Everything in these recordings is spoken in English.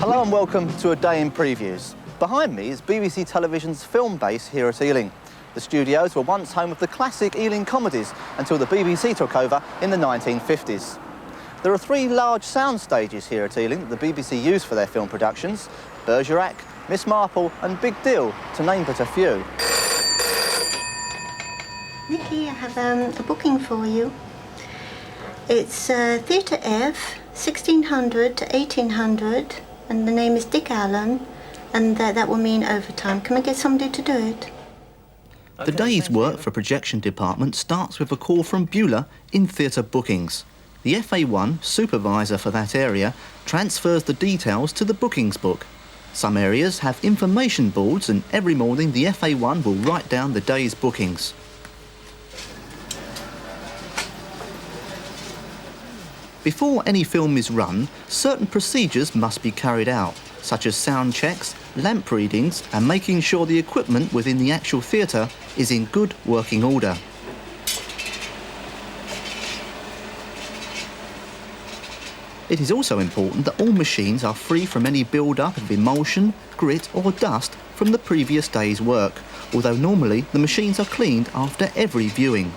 Hello and welcome to A Day in Previews. Behind me is BBC Television's film base here at Ealing. The studios were once home of the classic Ealing comedies until the BBC took over in the 1950s. There are 3 large soundstages here at Ealing that the BBC use for their film productions: Bergerac, Miss Marple and Big Deal, to name but a few. Nikki, I have a booking for you. It's Theatre F, 1600 to 1800, and the name is Dick Allen, and that will mean overtime. Can I get somebody to do it? The day's work for projection department starts with a call from Beulah in theatre bookings. The FA1, supervisor for that area, transfers the details to the bookings book. Some areas have information boards, and every morning the FA1 will write down the day's bookings. Before any film is run, certain procedures must be carried out, such as sound checks, lamp readings and making sure the equipment within the actual theatre is in good working order. It is also important that all machines are free from any build-up of emulsion, grit or dust from the previous day's work, although normally the machines are cleaned after every viewing.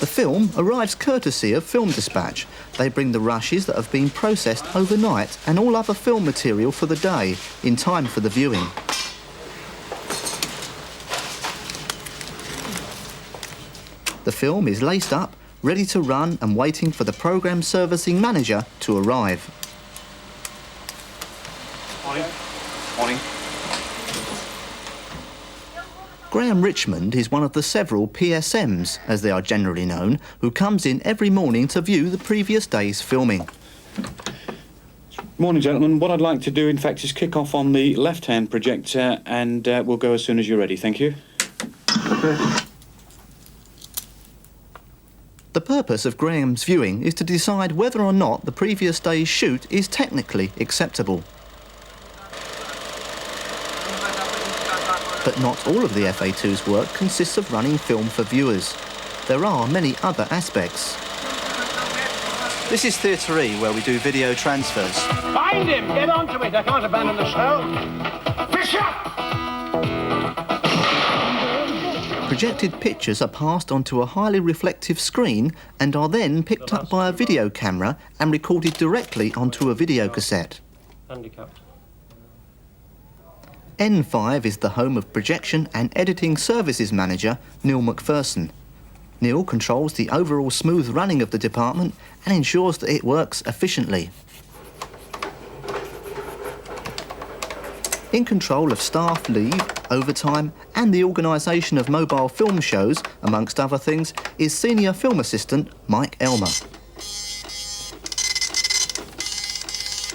The film arrives courtesy of Film Dispatch. They bring the rushes that have been processed overnight and all other film material for the day, in time for the viewing. The film is laced up, ready to run and waiting for the programme servicing manager to arrive. Morning. Morning. Graham Richmond is one of the several PSMs, as they are generally known, who comes in every morning to view the previous day's filming. Morning, gentlemen. What I'd like to do, in fact, is kick off on the left-hand projector, and we'll go as soon as you're ready. Thank you. The purpose of Graham's viewing is to decide whether or not the previous day's shoot is technically acceptable. But not all of the FA2's work consists of running film for viewers. There are many other aspects. This is Theatre E, where we do video transfers. Find him! Get onto it! I can't abandon the show! Fisher! Projected pictures are passed onto a highly reflective screen and are then picked up by a video camera and recorded directly onto a video cassette. Handicapped. N5 is the home of projection and editing services manager Neil McPherson. Neil controls the overall smooth running of the department and ensures that it works efficiently. In control of staff leave, overtime and the organisation of mobile film shows, amongst other things, is senior film assistant Mike Elmer.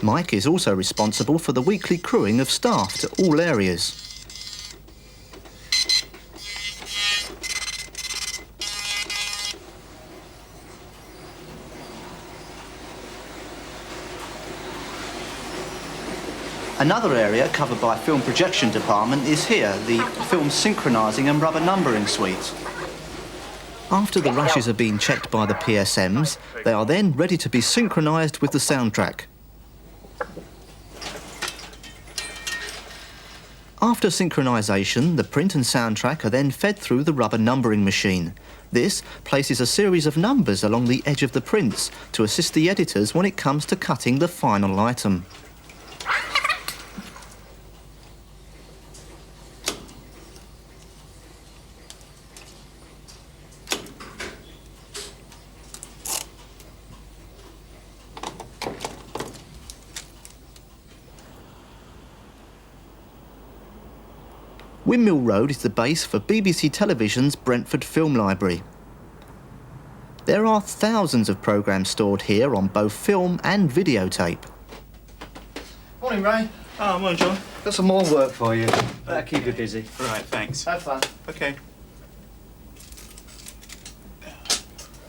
Mike is also responsible for the weekly crewing of staff to all areas. Another area covered by Film Projection Department is here, the Film Synchronising and Rubber Numbering Suite. After the rushes have been checked by the PSMs, they are then ready to be synchronised with the soundtrack. After synchronisation, the print and soundtrack are then fed through the rubber numbering machine. This places a series of numbers along the edge of the prints to assist the editors when it comes to cutting the final item. Windmill Road is the base for BBC Television's Brentford Film Library. There are thousands of programmes stored here on both film and videotape. Morning, Ray. Oh, morning, John. Got some more work for you. That'll keep you busy. Right, thanks. Have fun. OK.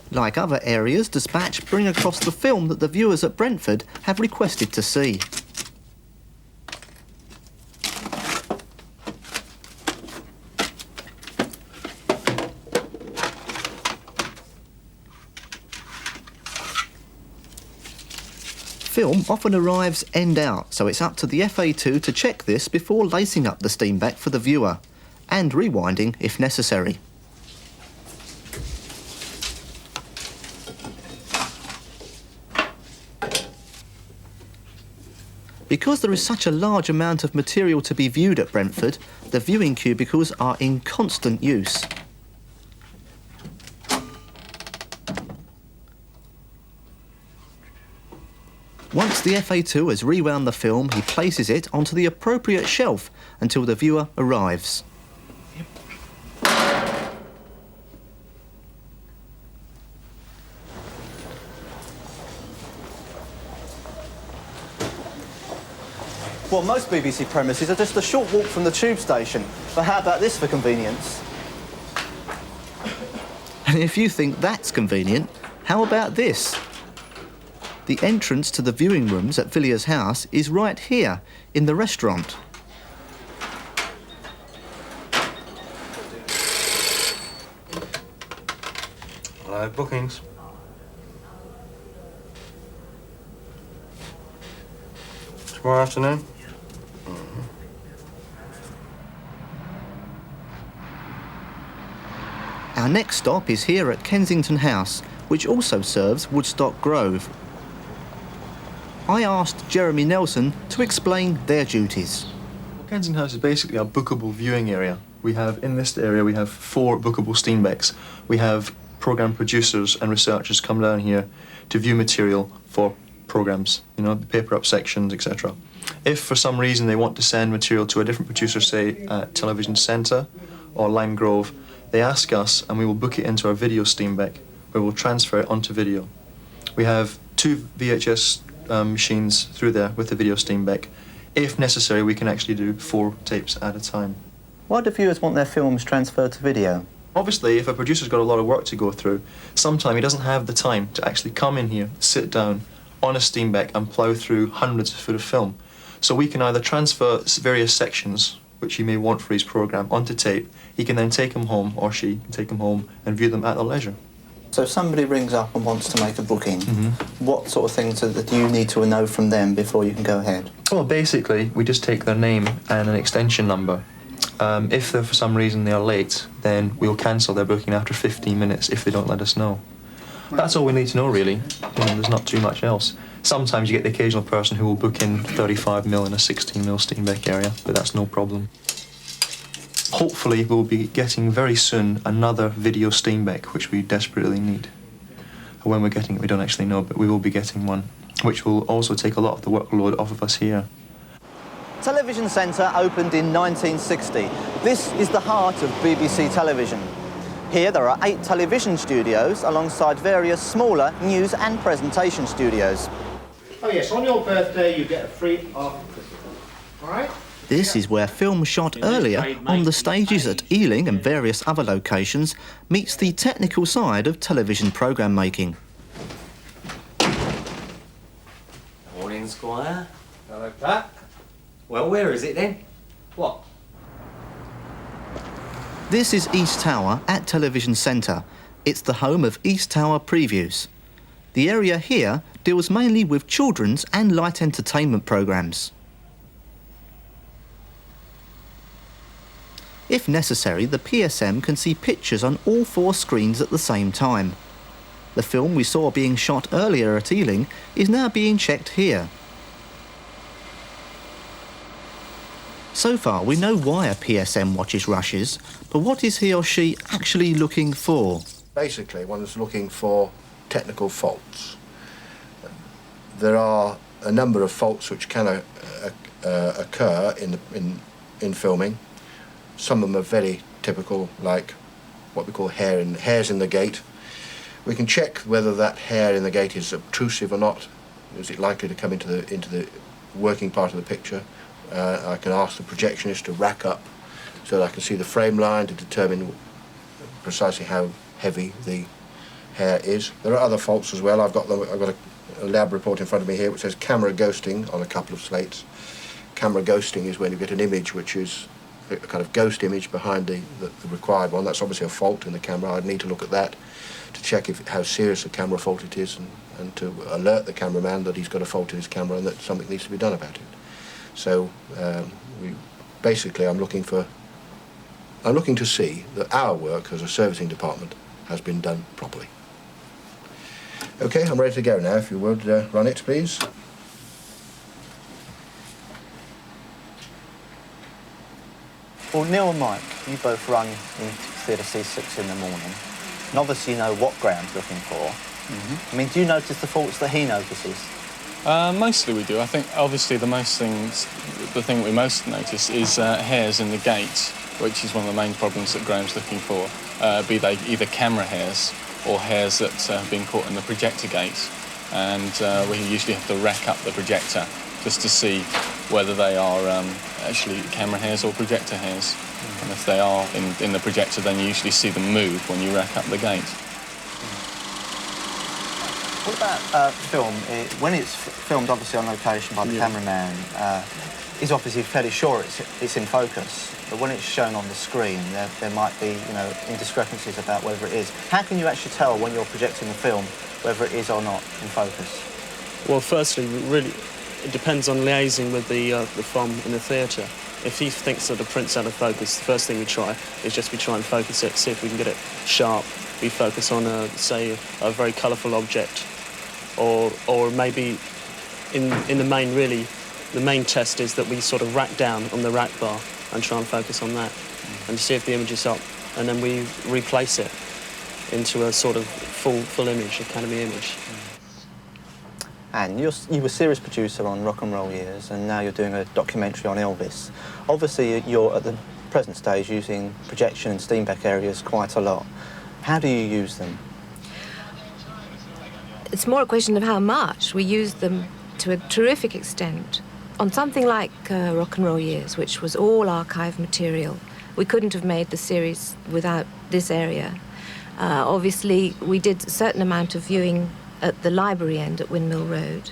Like other areas, Dispatch bring across the film that the viewers at Brentford have requested to see. Film often arrives end out, so it's up to the FA2 to check this before lacing up the steam back for the viewer, and rewinding if necessary. Because there is such a large amount of material to be viewed at Brentford, the viewing cubicles are in constant use. Once the FA2 has rewound the film, he places it onto the appropriate shelf until the viewer arrives. Well, most BBC premises are just a short walk from the tube station, but how about this for convenience? And if you think that's convenient, how about this? The entrance to the viewing rooms at Villiers House is right here, in the restaurant. Bookings. Tomorrow afternoon? Our next stop is here at Kensington House, which also serves Woodstock Grove. I asked Jeremy Nelson to explain their duties. Well, Kensington House is basically our bookable viewing area. We have, in this area, we have 4 bookable steam decks. We have programme producers and researchers come down here to view material for programmes, you know, the paper up sections, etc. If for some reason they want to send material to a different producer, say at Television Centre or Lime Grove, they ask us and we will book it into our video steam deck, where we'll transfer it onto video. We have 2 VHS machines through there with the video steam deck. If necessary, we can actually do 4 tapes at a time. Why do viewers want their films transferred to video? Obviously, if a producer's got a lot of work to go through, sometimes he doesn't have the time to actually come in here, sit down on a steam deck and plough through hundreds of foot of film. So we can either transfer various sections, which he may want for his programme, onto tape. He can then take them home, or she can take them home and view them at their leisure. So if somebody rings up and wants to make a booking, what sort of things do you need to know from them before you can go ahead? Well, basically, we just take their name and an extension number. If for some reason they are late, then we'll cancel their booking after 15 minutes if they don't let us know. That's all we need to know, really. You know, there's not too much else. Sometimes you get the occasional person who will book in 35mm in a 16mm steam deck area, but that's no problem. Hopefully, we'll be getting very soon another video steam deck, which we desperately need. When we're getting it, we don't actually know, but we will be getting one, which will also take a lot of the workload off of us here. Television Centre opened in 1960. This is the heart of BBC television. Here there are 8 television studios alongside various smaller news and presentation studios. Oh yes, on your birthday you get a free after-Christmas. All right? This is where film shot earlier on the stages at Ealing and various other locations meets the technical side of television programme making. Morning, Squire. Hello, Pat. Well, where is it then? What? This is East Tower at Television Centre. It's the home of East Tower Previews. The area here deals mainly with children's and light entertainment programmes. If necessary, the PSM can see pictures on all 4 screens at the same time. The film we saw being shot earlier at Ealing is now being checked here. So far, we know why a PSM watches rushes, but what is he or she actually looking for? Basically, one is looking for technical faults. There are a number of faults which can occur in filming. Some of them are very typical, like what we call hairs in the gate. We can check whether that hair in the gate is obtrusive or not. Is it likely to come into the working part of the picture? I can ask the projectionist to rack up so that I can see the frame line to determine precisely how heavy the hair is. There are other faults as well. I've got a lab report in front of me here which says camera ghosting on a couple of slates. Camera ghosting is when you get an image which is a kind of ghost image behind the required one. That's obviously a fault in the camera. I'd need to look at that to check how serious a camera fault it is, and to alert the cameraman that he's got a fault in his camera and that something needs to be done about it. So I'm looking to see that our work as a servicing department has been done properly. Okay, I'm ready to go now. If you would run it, please. Well, Neil and Mike, you both run in Theatre C6 in the morning, and obviously you know what Graham's looking for. I mean, do you notice the faults that he notices? Mostly we do. I think obviously the thing we most notice is hairs in the gate, which is one of the main problems that Graham's looking for, be they either camera hairs or hairs that have been caught in the projector gate. And we usually have to rack up the projector just to see whether they are actually camera hairs or projector hairs. And if they are in the projector, then you usually see them move when you rack up the gate. What about film? When it's filmed obviously on location by the cameraman, he's obviously fairly sure it's in focus, but when it's shown on the screen, there might be, you know, indiscrepancies about whether it is. How can you actually tell when you're projecting the film whether it is or not in focus? Well, firstly, really, it depends on liaising with the FOM in the theatre. If he thinks that the print's out of focus, the first thing we try is just we try and focus it, see if we can get it sharp. We focus on, say, a very colourful object, or maybe in the main, really, the main test is that we sort of rack down on the rack bar and try and focus on that and see if the image is up, and then we replace it into a sort of full image, Academy image. And you were series producer on Rock and Roll Years, and now you're doing a documentary on Elvis. Obviously, you're at the present stage using projection and Steenbeck areas quite a lot. How do you use them? It's more a question of how much. We use them to a terrific extent. On something like Rock and Roll Years, which was all archive material, we couldn't have made the series without this area. Obviously, we did a certain amount of viewing at the library end at Windmill Road,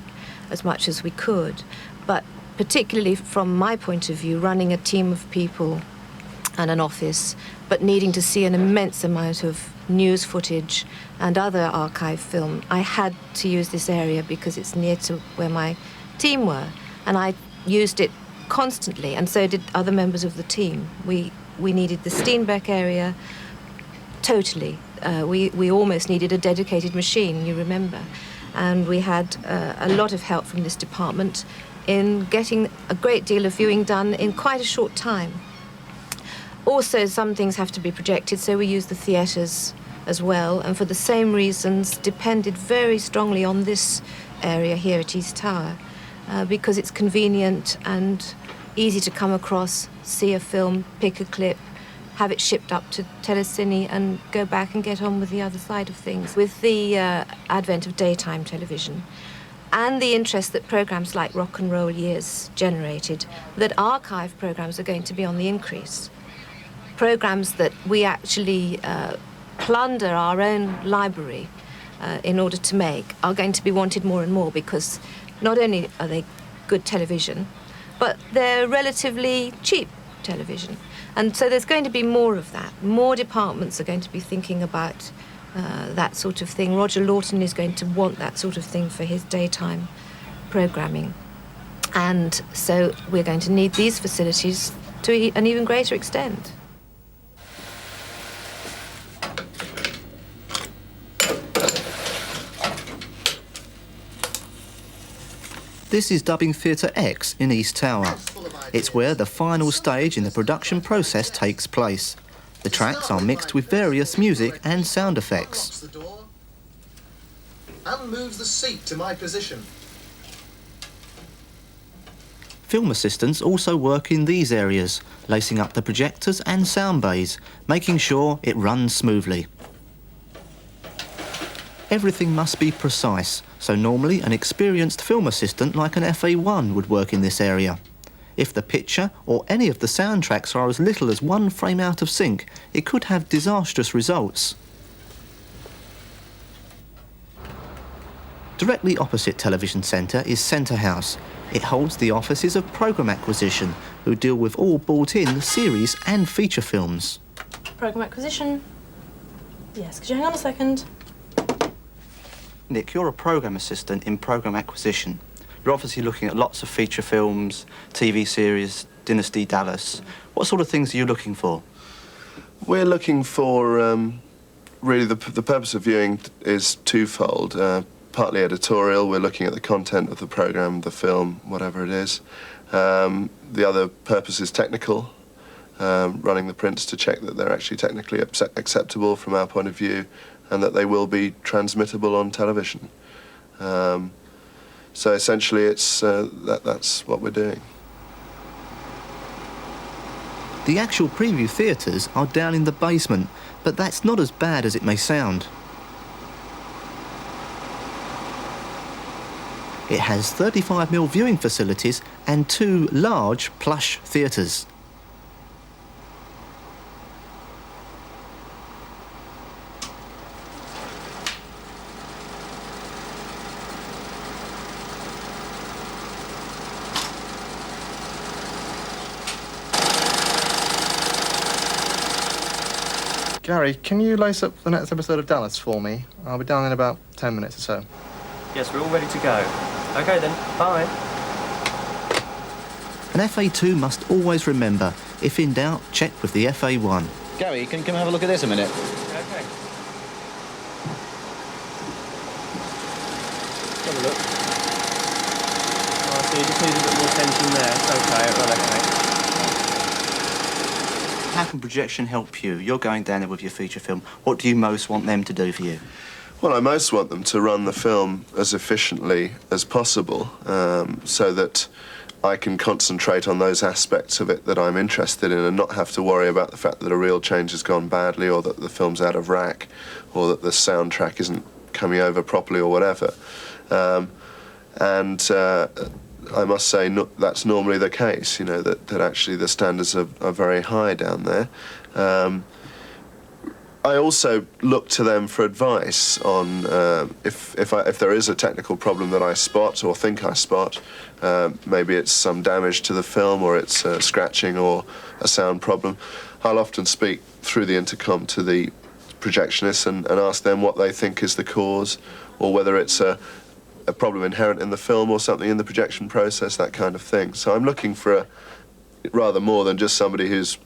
as much as we could. But particularly from my point of view, running a team of people and an office, but needing to see an immense amount of news footage and other archive film, I had to use this area because it's near to where my team were. And I used it constantly, and so did other members of the team. We needed the Steenbeck area totally. We almost needed a dedicated machine, you remember. And we had a lot of help from this department in getting a great deal of viewing done in quite a short time. Also, some things have to be projected, so we use the theatres as well, and for the same reasons depended very strongly on this area here at East Tower, because it's convenient and easy to come across, see a film, pick a clip, have it shipped up to Telecine and go back and get on with the other side of things. With the advent of daytime television and the interest that programmes like Rock and Roll Years generated, that archive programmes are going to be on the increase. Programmes that we actually plunder our own library in order to make are going to be wanted more and more, because not only are they good television, but they're relatively cheap television. And so there's going to be more of that. More departments are going to be thinking about that sort of thing. Roger Lawton is going to want that sort of thing for his daytime programming. And so we're going to need these facilities to an even greater extent. This is Dubbing Theatre X in East Tower. It's where the final stage in the production process takes place. The tracks are mixed with various music and sound effects. The door and moves the seat to my position. Film assistants also work in these areas, lacing up the projectors and sound bays, making sure it runs smoothly. Everything must be precise, so normally an experienced film assistant like an FA1 would work in this area. If the picture or any of the soundtracks are as little as one frame out of sync, it could have disastrous results. Directly opposite Television Centre is Centre House. It holds the offices of Programme Acquisition, who deal with all bought-in series and feature films. Programme Acquisition. Yes, could you hang on a second? Nick, you're a programme assistant in programme acquisition. You're obviously looking at lots of feature films, TV series, Dynasty Dallas. What sort of things are you looking for? We're looking for, really the purpose of viewing is twofold. Partly editorial, we're looking at the content of the programme, the film, whatever it is. The other purpose is technical, running the prints to check that they're actually technically acceptable from our point of view and that they will be transmittable on television. So essentially it's, that's what we're doing. The actual preview theatres are down in the basement, but that's not as bad as it may sound. It has 35mm viewing facilities and 2 large plush theatres. Gary, can you lace up the next episode of Dallas for me? I'll be down in about 10 minutes or so. Yes, we're all ready to go. OK then, bye. An FA2 must always remember, if in doubt, check with the FA1. Gary, can you come have a look at this a minute? OK. Have a look. Oh, so you just need a bit more tension there. It's OK, well, OK. How can projection help you? You're going down there with your feature film. What do you most want them to do for you? Well, I most want them to run the film as efficiently as possible, so that I can concentrate on those aspects of it that I'm interested in and not have to worry about the fact that a reel change has gone badly or that the film's out of rack or that the soundtrack isn't coming over properly or whatever. I must say that's normally the case, you know, that actually the standards are very high down there. I also look to them for advice on if there is a technical problem that I spot or think I spot, maybe it's some damage to the film or it's scratching or a sound problem. I'll often speak through the intercom to the projectionists and ask them what they think is the cause, or whether it's a problem inherent in the film or something in the projection process, that kind of thing. So I'm looking for rather more than just somebody who's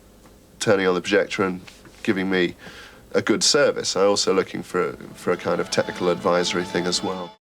turning on the projector and giving me a good service. I'm also looking for a kind of technical advisory thing as well.